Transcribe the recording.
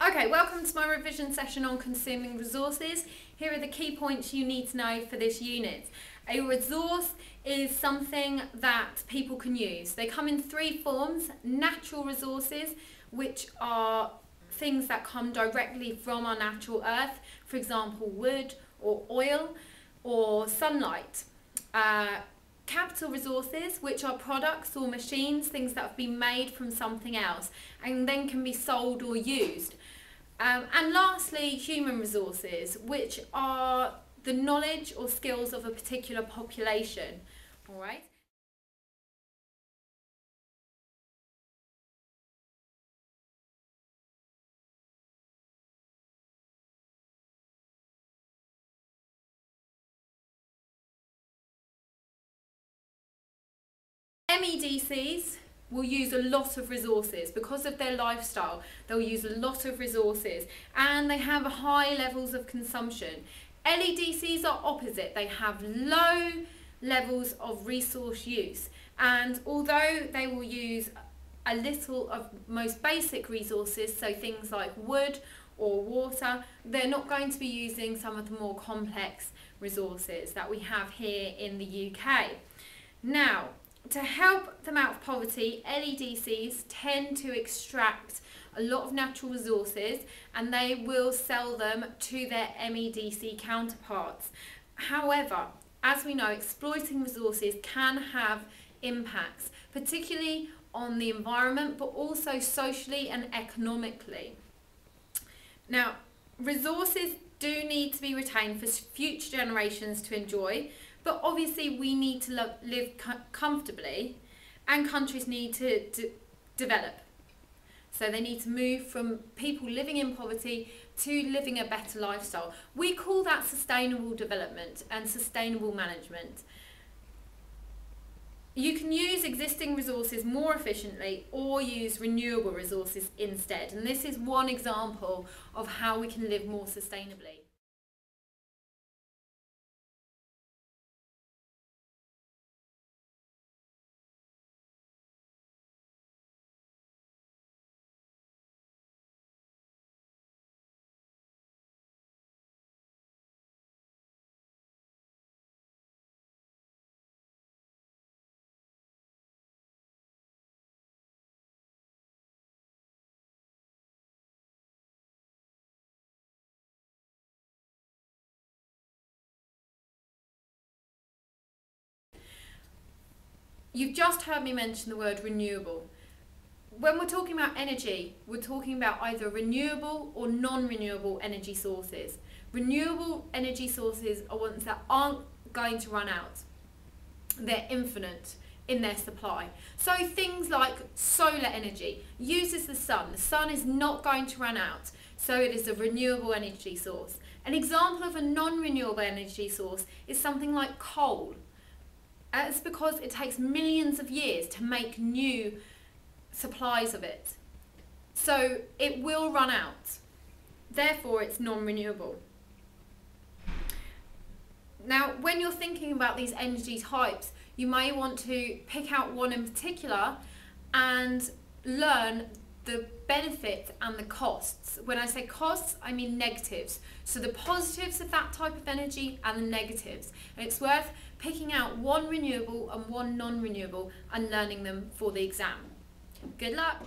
Okay, welcome to my revision session on consuming resources. Here are the key points you need to know for this unit. A resource is something that people can use. They come in three forms: natural resources, which are things that come directly from our natural earth, for example wood or oil or sunlight. Capital resources, which are products or machines, things that have been made from something else and then can be sold or used. And lastly, human resources, which are the knowledge or skills of a particular population. All right. MEDCs will use a lot of resources because of their lifestyle. They'll use a lot of resources and they have high levels of consumption. LEDCs are opposite. They have low levels of resource use, and although they will use a little of most basic resources, so things like wood or water, they're not going to be using some of the more complex resources that we have here in the UK. Now, to help them out of poverty, LEDCs tend to extract a lot of natural resources and they will sell them to their MEDC counterparts. However, as we know, exploiting resources can have impacts, particularly on the environment, but also socially and economically. Now, resources do need to be retained for future generations to enjoy, but obviously we need to live comfortably, and countries need to develop. So they need to move from people living in poverty to living a better lifestyle. We call that sustainable development and sustainable management. You can use existing resources more efficiently or use renewable resources instead. And this is one example of how we can live more sustainably. You've just heard me mention the word renewable. When we're talking about energy, we're talking about either renewable or non-renewable energy sources. Renewable energy sources are ones that aren't going to run out. They're infinite in their supply. So things like solar energy uses the sun. The sun is not going to run out, so it is a renewable energy source. An example of a non-renewable energy source is something like coal. It's because it takes millions of years to make new supplies of it. So it will run out. Therefore, it's non-renewable. Now, when you're thinking about these energy types, you may want to pick out one in particular and learn the benefits and the costs. When I say costs, I mean negatives. So the positives of that type of energy and the negatives. And it's worth picking out one renewable and one non-renewable and learning them for the exam. Good luck!